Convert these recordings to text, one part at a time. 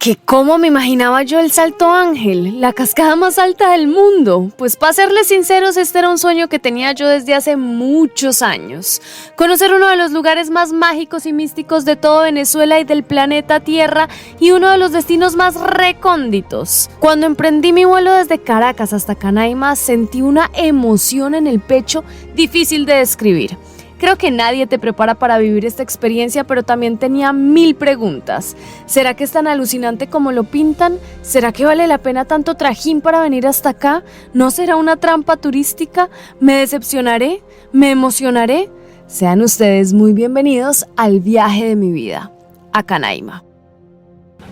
¿Que cómo me imaginaba yo el Salto Ángel, la cascada más alta del mundo? Pues para serles sinceros, este era un sueño que tenía yo desde hace muchos años. Conocer uno de los lugares más mágicos y místicos de todo Venezuela y del planeta Tierra y uno de los destinos más recónditos. Cuando emprendí mi vuelo desde Caracas hasta Canaima, sentí una emoción en el pecho difícil de describir. Creo que nadie te prepara para vivir esta experiencia, pero también tenía 1000 preguntas. ¿Será que es tan alucinante como lo pintan? ¿Será que vale la pena tanto trajín para venir hasta acá? ¿No será una trampa turística? ¿Me decepcionaré? ¿Me emocionaré? Sean ustedes muy bienvenidos al viaje de mi vida, a Canaima.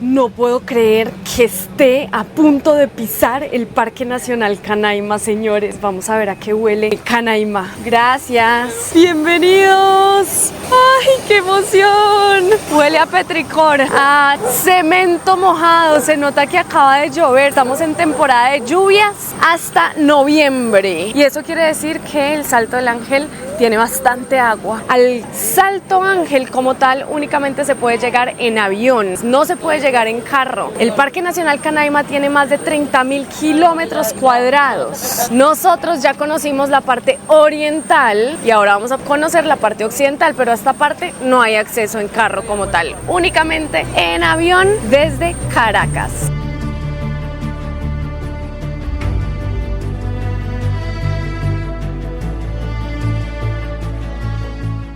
No puedo creer que esté a punto de pisar el Parque Nacional Canaima, señores. Vamos a ver a qué huele Canaima. Gracias. Bienvenidos. ¡Ay, qué emoción! Huele a petricor, a cemento mojado. Se nota que acaba de llover. Estamos en temporada de lluvias hasta noviembre. Y eso quiere decir que el Salto del Ángel tiene bastante agua. Al Salto Ángel como tal únicamente se puede llegar en avión. No se puede llegar en carro. El Parque Nacional Canaima tiene más de 30.000 kilómetros cuadrados. Nosotros ya conocimos la parte oriental y ahora vamos a conocer la parte occidental, pero a esta parte no hay acceso en carro como tal, únicamente en avión desde Caracas.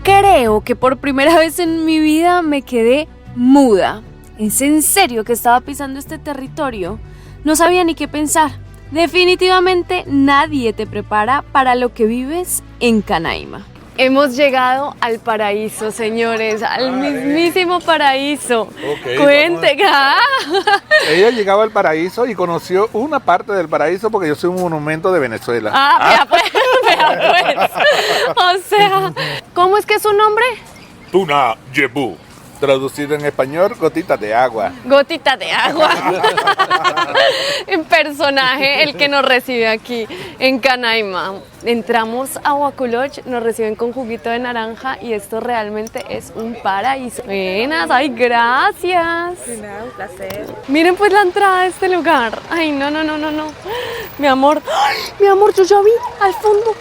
Creo que por primera vez en mi vida me quedé muda. ¿Es en serio que estaba pisando este territorio? No sabía ni qué pensar. Definitivamente nadie te prepara para lo que vives en Canaima. Hemos llegado al paraíso, señores, al mismísimo paraíso. Okay, Cuente, Ella llegaba al paraíso y conoció una parte del paraíso porque yo soy un monumento de Venezuela. Vea pues. O sea, ¿cómo es que es su nombre? Tuna Yebu. Traducido en español, gotitas de agua. Gotita de agua. En personaje, el que nos recibe aquí en Canaima. Entramos a Huacu Lodge, nos reciben con juguito de naranja y esto realmente es un paraíso. Buenas, ay, gracias. De nada, un placer. Miren pues la entrada de este lugar. Ay, no. Mi amor, yo ya vi al fondo,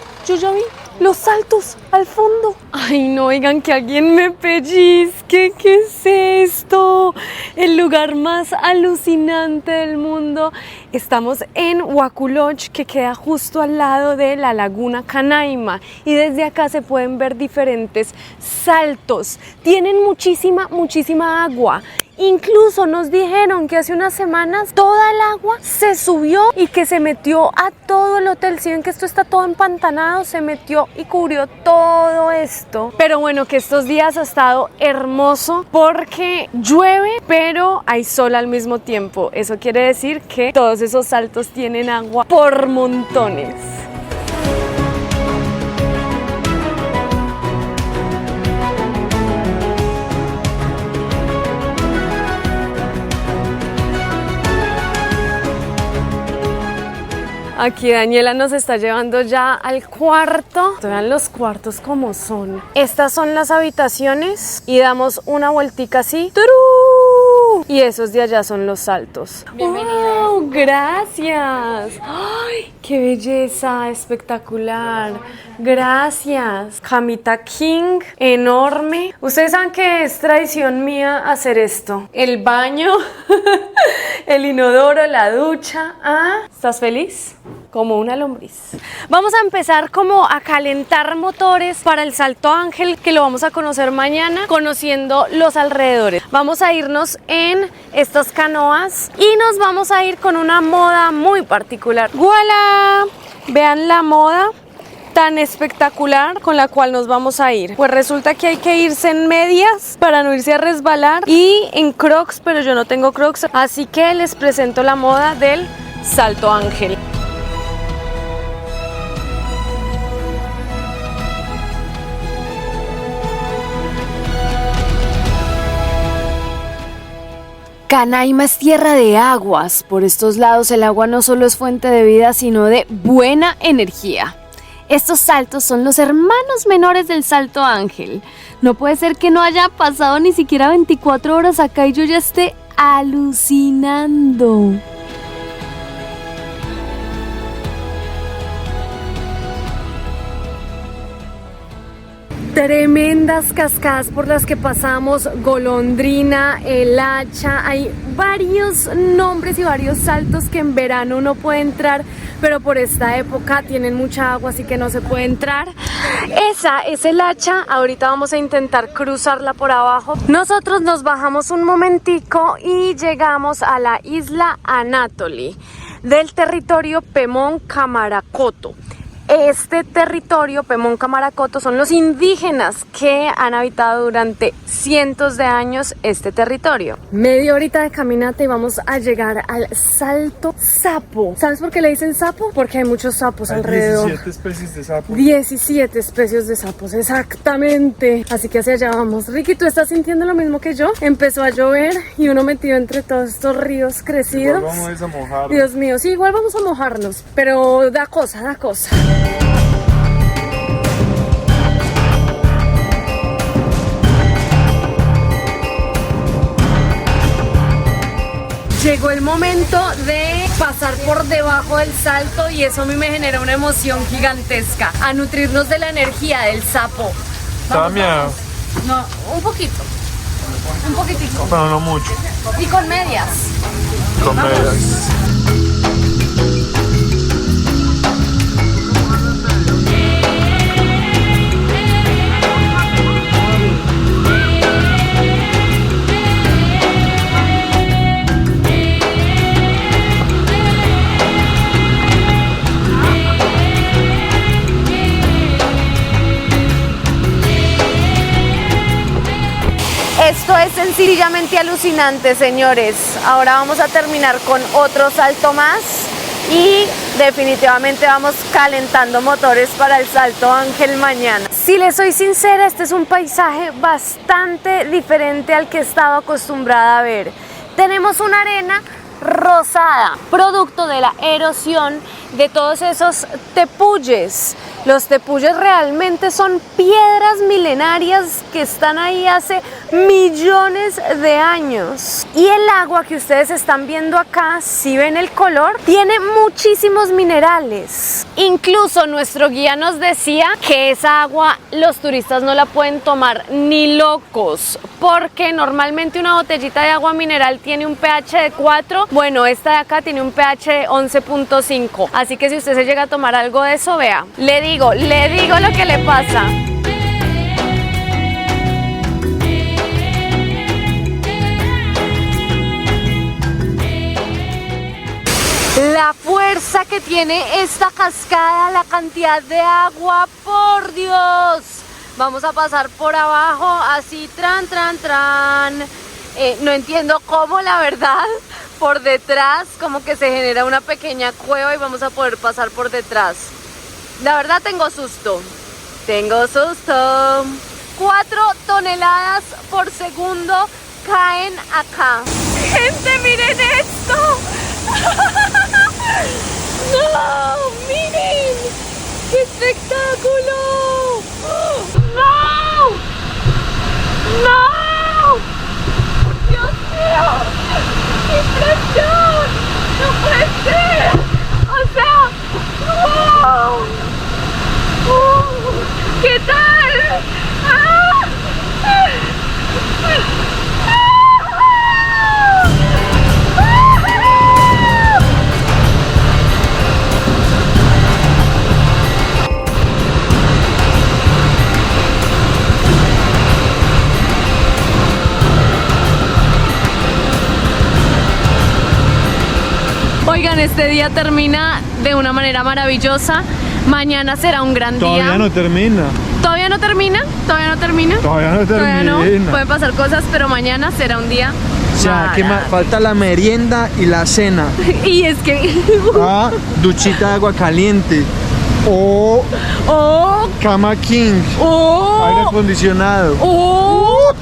los saltos al fondo. Ay, no, oigan, que alguien me pellizque. ¿Qué es esto? El lugar más alucinante del mundo. Estamos en Huacu Lodge, que queda justo al lado de la laguna Canaima. Y desde acá se pueden ver diferentes saltos. Tienen muchísima agua. Incluso nos dijeron que hace unas semanas toda el agua se subió y que se metió a todo el hotel. Si ven que esto está todo empantanado, se metió y cubrió todo esto. Pero bueno, que estos días ha estado hermoso porque llueve, pero hay sol al mismo tiempo. Eso quiere decir que todos esos saltos tienen agua por montones. Aquí Daniela nos está llevando ya al cuarto. Vean los cuartos como son. Estas son las habitaciones y damos una vueltica así. ¡Turú! Y esos de allá son los saltos. Bienvenida. ¡Wow! Gracias. ¡Ay, qué belleza! Espectacular. Gracias. Camita king, enorme. Ustedes saben que es tradición mía hacer esto. El baño, el inodoro, la ducha. ¿Estás feliz? Como una lombriz. Vamos a empezar como a calentar motores para el Salto Ángel, que lo vamos a conocer mañana, conociendo los alrededores. Vamos a irnos en estas canoas y nos vamos a ir con una moda muy particular. ¡Voilà! Vean la moda tan espectacular con la cual nos vamos a ir. Pues resulta que hay que irse en medias para no irse a resbalar y en crocs, pero yo no tengo crocs, así que les presento la moda del Salto Ángel. Canaima es tierra de aguas. Por estos lados el agua no solo es fuente de vida, sino de buena energía. Estos saltos son los hermanos menores del Salto Ángel. No puede ser que no haya pasado ni siquiera 24 horas acá y yo ya esté alucinando. Tremendas cascadas por las que pasamos, Golondrina, El Hacha, hay varios nombres y varios saltos que en verano uno puede entrar, pero por esta época tienen mucha agua, así que no se puede entrar. Esa es El Hacha, ahorita vamos a intentar cruzarla por abajo. Nosotros nos bajamos un momentico y llegamos a la isla Anatoly del territorio Pemón-Kamarakoto. Este territorio, Pemón-Kamarakoto, son los indígenas que han habitado durante cientos de años este territorio. Media horita de caminata y vamos a llegar al Salto Sapo. ¿Sabes por qué le dicen sapo? Porque hay muchos sapos alrededor. 17 especies de sapos. 17 especies de sapos, exactamente. Así que hacia allá vamos. Ricky, ¿tú estás sintiendo lo mismo que yo? Empezó a llover y uno metido entre todos estos ríos crecidos. Igual vamos a mojar. Dios mío, sí, igual vamos a mojarnos, pero da cosa, da cosa. Llegó el momento de pasar por debajo del salto y eso a mí me genera una emoción gigantesca. A nutrirnos de la energía del sapo. Tamia. No, un poquito. Un poquitico. Pero no mucho. Y con medias. Con medias. Esto es sencillamente alucinante, señores. Ahora vamos a terminar con otro salto más y definitivamente vamos calentando motores para el Salto Ángel mañana. Si les soy sincera, este es un paisaje bastante diferente al que he estado acostumbrada a ver. Tenemos una arena rosada, producto de la erosión de todos esos tepuyes. Los tepuyes realmente son piedras milenarias que están ahí hace millones de años. Y el agua que ustedes están viendo acá, si ven el color, tiene muchísimos minerales. Incluso nuestro guía nos decía que esa agua los turistas no la pueden tomar ni locos, porque normalmente una botellita de agua mineral tiene un pH de 4. Bueno, esta de acá tiene un pH de 11.5. Así que si usted se llega a tomar algo de eso, vea, le digo lo que le pasa. La fuerza que tiene esta cascada, la cantidad de agua, por Dios. Vamos a pasar por abajo, así, tran. No entiendo cómo, la verdad. Por detrás, como que se genera una pequeña cueva y vamos a poder pasar por detrás. La verdad tengo susto. 4 toneladas por segundo caen acá. Gente, miren esto. ¡No! ¡Miren! ¡Qué espectáculo! ¡No! ¡No! ¡Dios mío! ¡Qué impresión! ¡No puede ser! O sea, ¡wow! ¿Qué tal? ¡Ah! Oigan, este día termina de una manera maravillosa. Mañana será un gran día. Todavía no termina. ¿Todavía no termina? ¿Todavía no termina? Todavía no termina. Todavía no. Pueden pasar cosas, pero mañana será un día. O sea, ¿qué más? Falta la merienda y la cena. Y es que... Duchita de agua caliente. ¡Oh! Cama king. ¡Oh! Aire acondicionado. ¡Oh!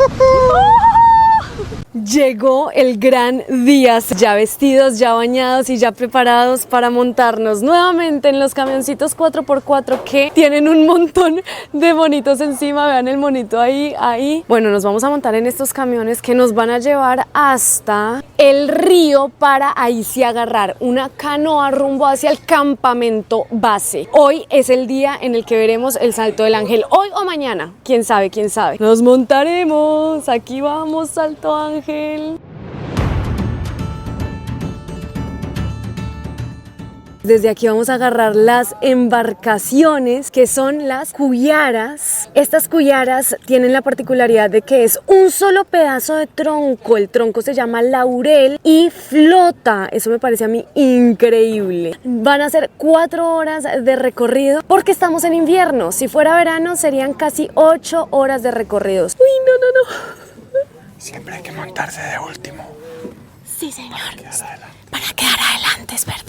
Llegó el gran día, ya vestidos, ya bañados y ya preparados para montarnos nuevamente en los camioncitos 4x4 que tienen un montón de monitos encima. Vean el monito ahí. Bueno, nos vamos a montar en estos camiones que nos van a llevar hasta el río para ahí sí agarrar una canoa rumbo hacia el campamento base. Hoy es el día en el que veremos el Salto del Ángel. Hoy o mañana, quién sabe. Nos montaremos, aquí vamos, Salto Ángel. Desde aquí vamos a agarrar las embarcaciones que son las cuyaras. Estas cuyaras tienen la particularidad de que es un solo pedazo de tronco. El tronco se llama laurel y flota. Eso me parece a mí increíble. Van a ser 4 horas de recorrido porque estamos en invierno. Si fuera verano serían casi 8 horas de recorridos. Uy, no. Siempre hay que montarse de último. Sí, señor. Para quedar adelante, es verdad.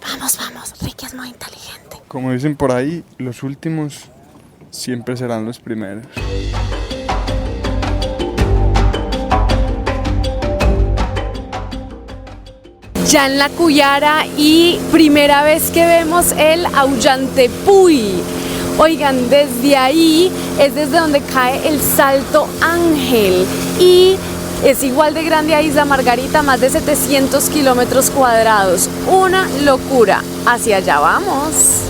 Vamos. Ricky es muy inteligente. Como dicen por ahí, los últimos siempre serán los primeros. Ya en la Cuyara y primera vez que vemos el Aullantepui. Oigan, desde ahí es desde donde cae el Salto Ángel y es igual de grande a Isla Margarita, más de 700 kilómetros cuadrados. Una locura. Hacia allá vamos.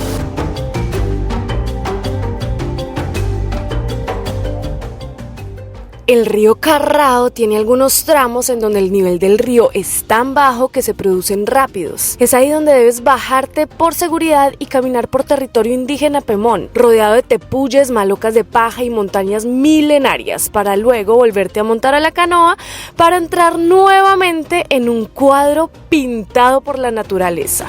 El río Carrao tiene algunos tramos en donde el nivel del río es tan bajo que se producen rápidos. Es ahí donde debes bajarte por seguridad y caminar por territorio indígena Pemón, rodeado de tepuyes, malocas de paja y montañas milenarias, para luego volverte a montar a la canoa para entrar nuevamente en un cuadro pintado por la naturaleza.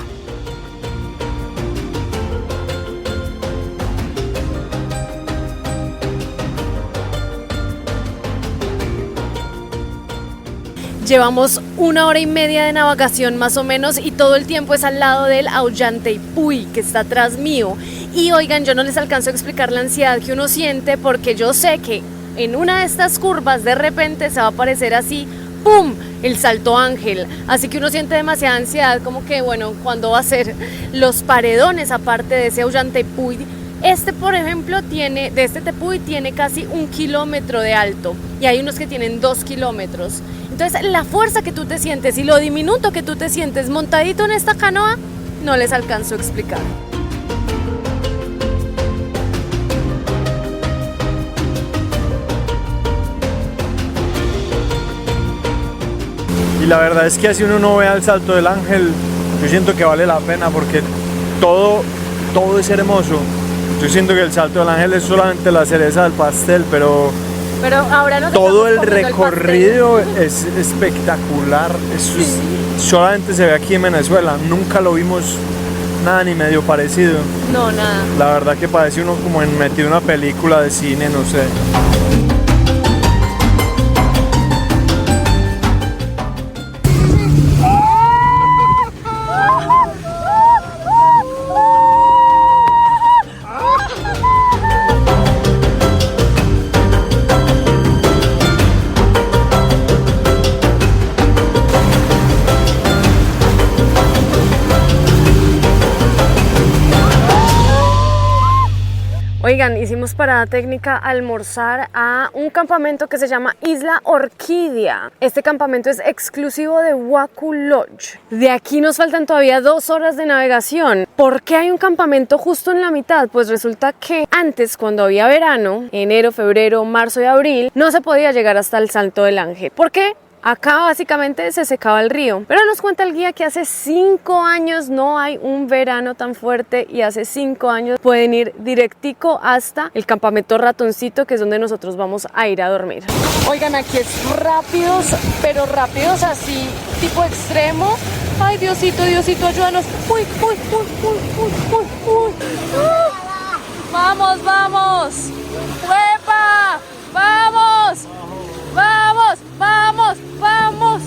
Llevamos 1 hora y media de navegación más o menos y todo el tiempo es al lado del Aullantepui que está atrás mío. Y oigan, yo no les alcanzo a explicar la ansiedad que uno siente porque yo sé que en una de estas curvas de repente se va a aparecer así, ¡pum!, el Salto Ángel. Así que uno siente demasiada ansiedad, como que bueno, ¿cuándo va a ser? Los paredones aparte de ese Aullantepui. Este, por ejemplo, de este tepuy tiene casi 1 kilómetro de alto y hay unos que tienen 2 kilómetros. Entonces, la fuerza que tú te sientes y lo diminuto que tú te sientes montadito en esta canoa, no les alcanzo a explicar. Y la verdad es que así uno no ve al Salto del Ángel, yo siento que vale la pena porque todo es hermoso. Yo siento que el Salto del Ángel es solamente la cereza del pastel, pero ahora no todo el recorrido es espectacular. Solamente se ve aquí en Venezuela, nunca lo vimos nada ni medio parecido. No, nada. La verdad que parece uno como metido en una película de cine, no sé. Oigan, hicimos parada técnica a almorzar a un campamento que se llama Isla Orquídea. Este campamento es exclusivo de Waku Lodge. De aquí nos faltan todavía 2 horas de navegación. ¿Por qué hay un campamento justo en la mitad? Pues resulta que antes, cuando había verano, enero, febrero, marzo y abril, no se podía llegar hasta el Salto del Ángel. ¿Por qué? Acá básicamente se secaba el río, pero nos cuenta el guía que hace 5 años no hay un verano tan fuerte y hace 5 años pueden ir directico hasta el campamento Ratoncito, que es donde nosotros vamos a ir a dormir. Oigan, aquí es rápidos, pero rápidos así, tipo extremo. Ay, Diosito, ayúdanos. Uy. Vamos. ¡Huepa! ¡Vamos!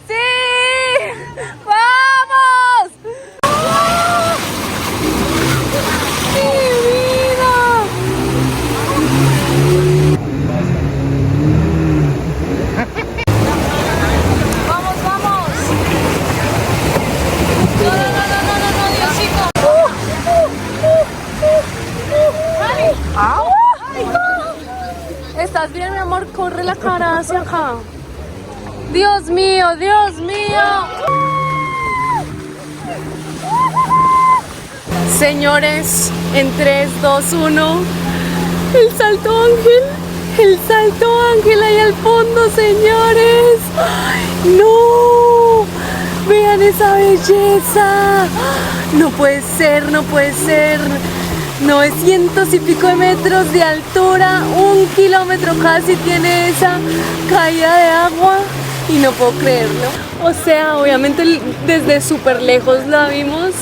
¡Sí! ¡Vamos! ¡Mi vida! corre la cara hacia acá. Dios mío, Dios mío. Señores, en 3, 2, 1, el salto ángel ahí al fondo, señores. ¡Ay, no! Vean esa belleza. No puede ser, no puede ser. 900 y pico de metros de altura, 1 kilómetro casi tiene esa caída de agua y no puedo creerlo. O sea, obviamente desde súper lejos la vimos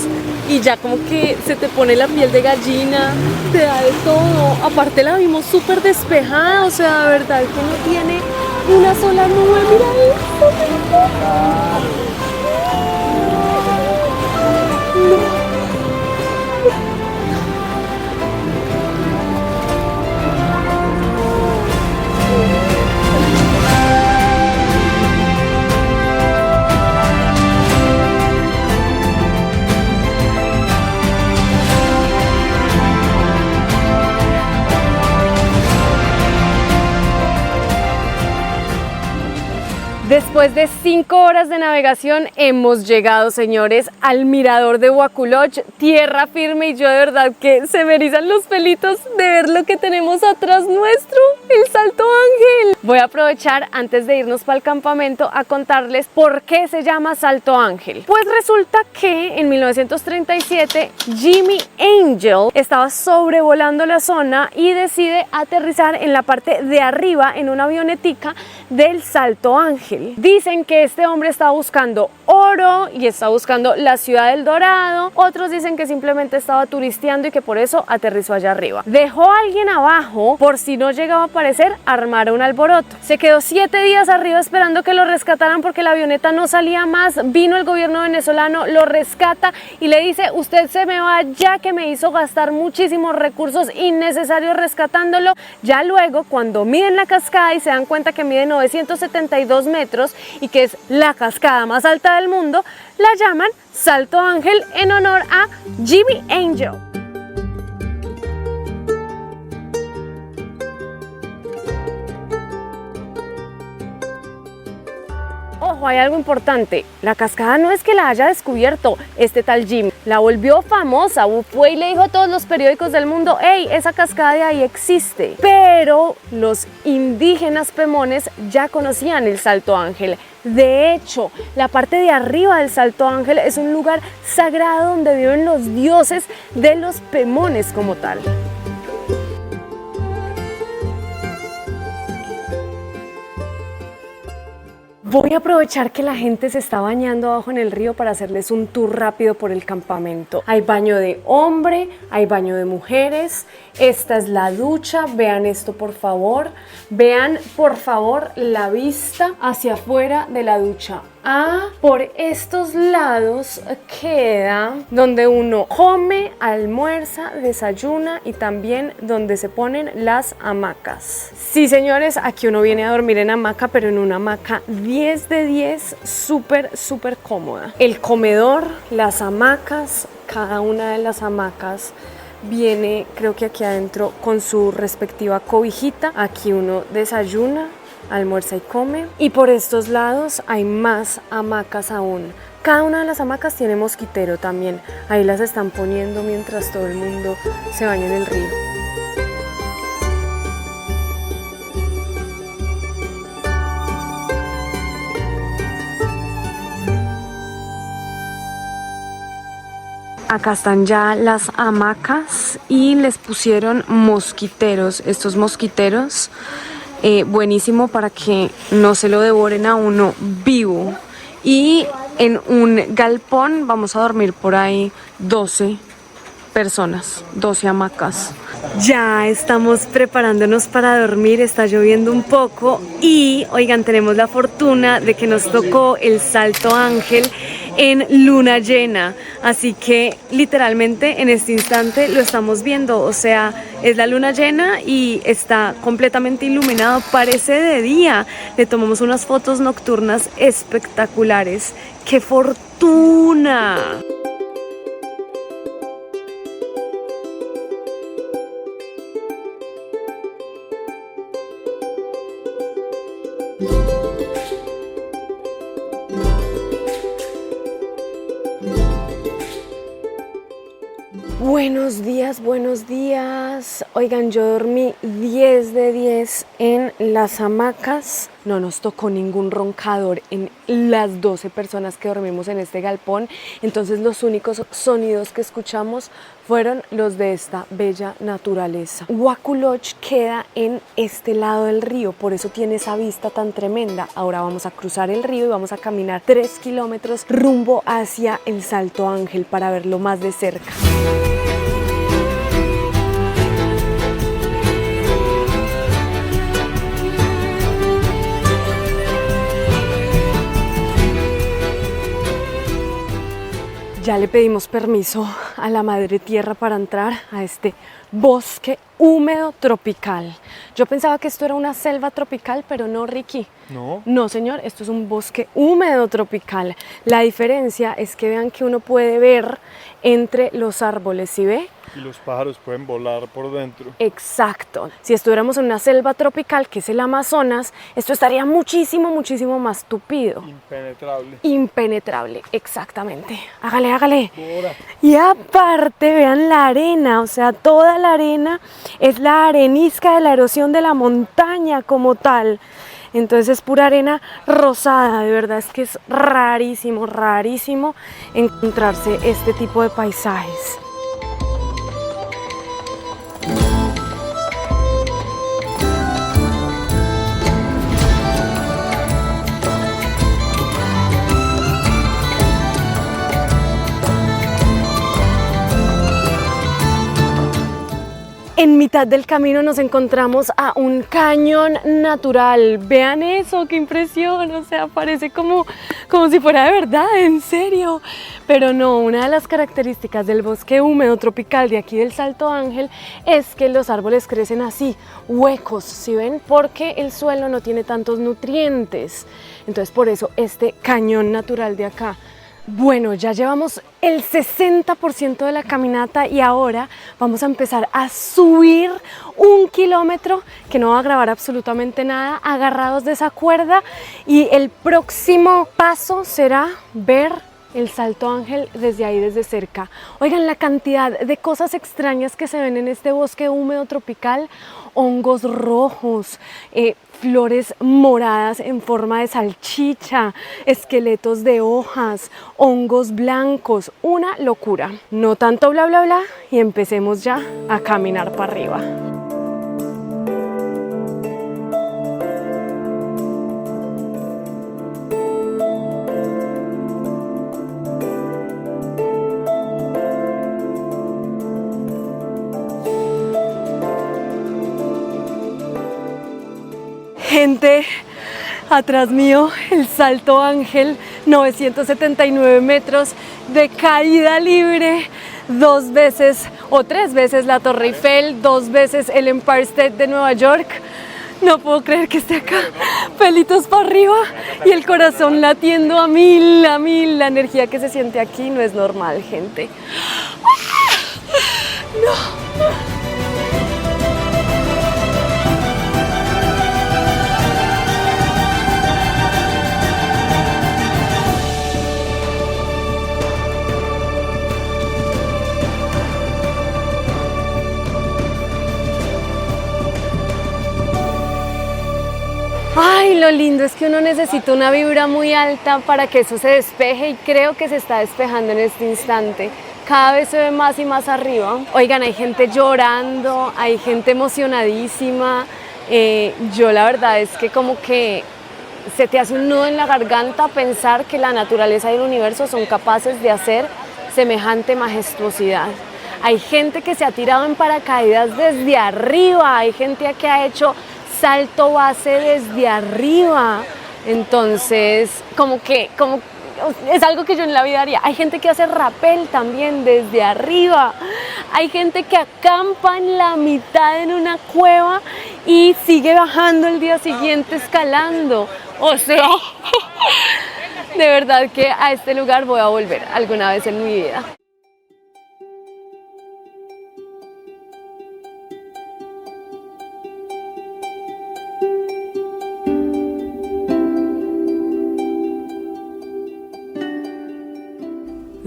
y ya como que se te pone la piel de gallina, te da de todo. Aparte la vimos súper despejada, o sea, de verdad que no tiene una sola nube. Mira esto, no. Después de 5 horas de navegación hemos llegado, señores, al mirador de Huaculoch, tierra firme, y yo de verdad que se me erizan los pelitos de ver lo que tenemos atrás nuestro, el Salto Ángel. Voy a aprovechar antes de irnos para el campamento a contarles por qué se llama Salto Ángel. Pues resulta que en 1937 Jimmy Angel estaba sobrevolando la zona y decide aterrizar en la parte de arriba en una avionetica del Salto Ángel. Dicen que este hombre estaba buscando oro y estaba buscando la ciudad del Dorado. Otros dicen que simplemente estaba turisteando y que por eso aterrizó allá arriba. Dejó a alguien abajo por si no llegaba a aparecer, armar un alboroto. Se quedó 7 días arriba esperando que lo rescataran porque la avioneta no salía más. Vino el gobierno venezolano, lo rescata y le dice: usted se me va ya, que me hizo gastar muchísimos recursos innecesarios rescatándolo. Ya luego, cuando miden la cascada y se dan cuenta que mide 972 metros y que es la cascada más alta del mundo, la llaman Salto Ángel en honor a Jimmy Angel. Ojo, hay algo importante, la cascada no es que la haya descubierto este tal Jimmy, la volvió famosa, fue y le dijo a todos los periódicos del mundo: hey, esa cascada de ahí existe. Pero los indígenas pemones ya conocían el Salto Ángel. De hecho, la parte de arriba del Salto Ángel es un lugar sagrado donde viven los dioses de los pemones como tal. Voy a aprovechar que la gente se está bañando abajo en el río para hacerles un tour rápido por el campamento. Hay baño de hombre, hay baño de mujeres. Esta es la ducha, vean esto por favor. Vean por favor la vista hacia afuera de la ducha. Por estos lados queda donde uno come, almuerza, desayuna y también donde se ponen las hamacas. Sí, señores, aquí uno viene a dormir en hamaca, pero en una hamaca 10 de 10, súper cómoda. El comedor, las hamacas, cada una de las hamacas viene, creo que aquí adentro, con su respectiva cobijita. Aquí uno desayuna, almuerza y come, y por estos lados hay más hamacas aún. Cada una de las hamacas tiene mosquitero también, ahí las están poniendo mientras todo el mundo se baña en el río. Acá están ya las hamacas y les pusieron mosquiteros. Estos mosquiteros buenísimo para que no se lo devoren a uno vivo. Y en un galpón vamos a dormir por ahí 12 personas, 12 hamacas. Ya estamos preparándonos para dormir, está lloviendo un poco y, oigan, tenemos la fortuna de que nos tocó el Salto Ángel en luna llena, así que literalmente en este instante lo estamos viendo, o sea, es la luna llena y está completamente iluminado, parece de día. Le tomamos unas fotos nocturnas espectaculares. ¡Qué fortuna! Buenos días, buenos días. Oigan, yo dormí 10 de 10 en las hamacas. No nos tocó ningún roncador en las 12 personas que dormimos en este galpón. Entonces los únicos sonidos que escuchamos fueron los de esta bella naturaleza. Huacu Lodge queda en este lado del río, por eso tiene esa vista tan tremenda. Ahora vamos a cruzar el río y vamos a caminar 3 kilómetros rumbo hacia el Salto Ángel para verlo más de cerca. Ya le pedimos permiso a la Madre Tierra para entrar a este bosque húmedo tropical. Yo pensaba que esto era una selva tropical, pero no, Ricky. No. No, señor, esto es un bosque húmedo tropical. La diferencia es que vean que uno puede ver entre los árboles, ¿sí ve? Y los pájaros pueden volar por dentro. Exacto. Si estuviéramos en una selva tropical, que es el Amazonas, esto estaría muchísimo, muchísimo más tupido. Impenetrable. Impenetrable, exactamente. Hágale, hágale. Bora. Y aparte, vean la arena, o sea, toda la arena es la arenisca de la erosión de la montaña como tal. Entonces es pura arena rosada, de verdad es que es rarísimo, rarísimo encontrarse este tipo de paisajes. En mitad del camino nos encontramos a un cañón natural. Vean eso, qué impresión, o sea, parece como si fuera de verdad, en serio. Pero no, una de las características del bosque húmedo tropical de aquí del Salto Ángel es que los árboles crecen así, huecos, ¿sí ven? Porque el suelo no tiene tantos nutrientes. Entonces por eso este cañón natural de acá. Bueno, ya llevamos el 60% de la caminata y ahora vamos a empezar a subir 1 kilómetro que no va a grabar absolutamente nada, agarrados de esa cuerda, y el próximo paso será ver el Salto Ángel desde ahí, desde cerca. Oigan, la cantidad de cosas extrañas que se ven en este bosque húmedo tropical: hongos rojos, flores moradas en forma de salchicha, esqueletos de hojas, hongos blancos, una locura. No tanto bla bla bla y empecemos ya a caminar para arriba. Gente, atrás mío el Salto Ángel, 979 metros de caída libre, 2 veces o 3 veces la Torre Eiffel, 2 veces el Empire State de Nueva York. No puedo creer que esté acá, pelitos para arriba y el corazón latiendo a mil, a mil. La energía que se siente aquí no es normal, gente. No. Ay, lo lindo es que uno necesita una vibra muy alta para que eso se despeje, y creo que se está despejando en este instante. Cada vez se ve más y más arriba. Oigan, hay gente llorando, hay gente emocionadísima. Yo la verdad es que como que se te hace un nudo en la garganta pensar que la naturaleza y el universo son capaces de hacer semejante majestuosidad. Hay gente que se ha tirado en paracaídas desde arriba, hay gente que ha hecho salto base desde arriba. Entonces, como es algo que yo en la vida haría. Hay gente que hace rappel también desde arriba. Hay gente que acampa en la mitad en una cueva y sigue bajando el día siguiente escalando. O sea, de verdad que a este lugar voy a volver alguna vez en mi vida.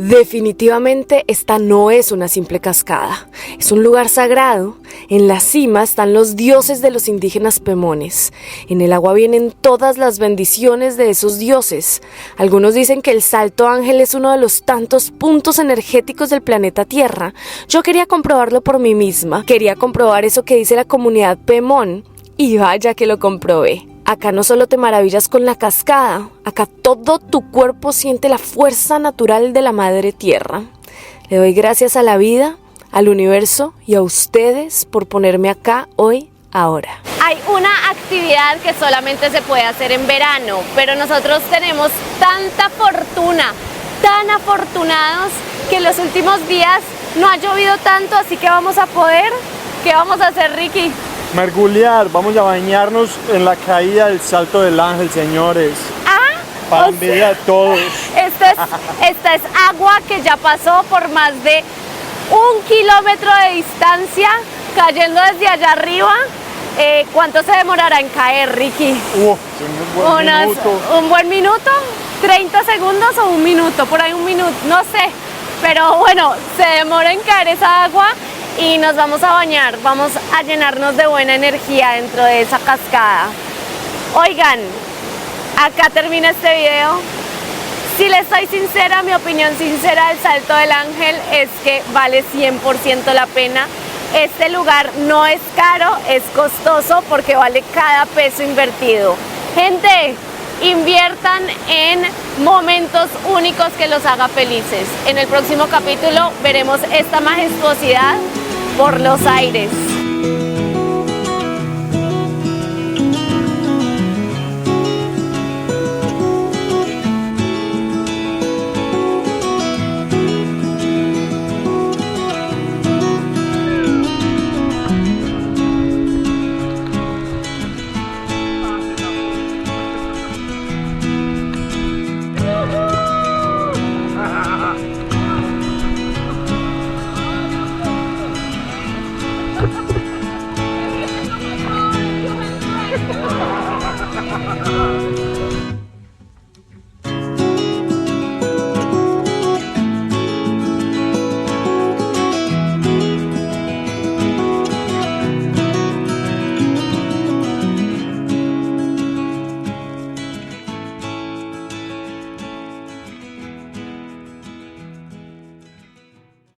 Definitivamente esta no es una simple cascada, es un lugar sagrado. En la cima están los dioses de los indígenas pemones. En el agua vienen todas las bendiciones de esos dioses. Algunos dicen que el Salto Ángel es uno de los tantos puntos energéticos del planeta Tierra. Yo quería comprobarlo por mí misma, quería comprobar eso que dice la comunidad Pemón, y vaya que lo comprobé. Acá no solo te maravillas con la cascada, acá todo tu cuerpo siente la fuerza natural de la Madre Tierra. Le doy gracias a la vida, al universo y a ustedes por ponerme acá hoy, ahora. Hay una actividad que solamente se puede hacer en verano, pero nosotros tenemos tanta fortuna, tan afortunados, que en los últimos días no ha llovido tanto, así que vamos a poder. ¿Qué vamos a hacer, Ricky? Mergullar, vamos a bañarnos en la caída del Salto del Ángel, señores. Para envidia de todos. Esta es agua que ya pasó por más de 1 kilómetro de distancia, cayendo desde allá arriba. ¿Cuánto se demorará en caer, Ricky? ¿Un buen minuto? ¿30 segundos o 1 minuto? Por ahí 1 minuto, no sé. Pero bueno, se demora en caer esa agua. Y nos vamos a bañar, vamos a llenarnos de buena energía dentro de esa cascada. Oigan, acá termina este video. Si les soy sincera, mi opinión sincera del Salto del Ángel es que vale 100% la pena. Este lugar no es caro, es costoso porque vale cada peso invertido. Gente, inviertan en momentos únicos que los haga felices. En el próximo capítulo veremos esta majestuosidad por los aires.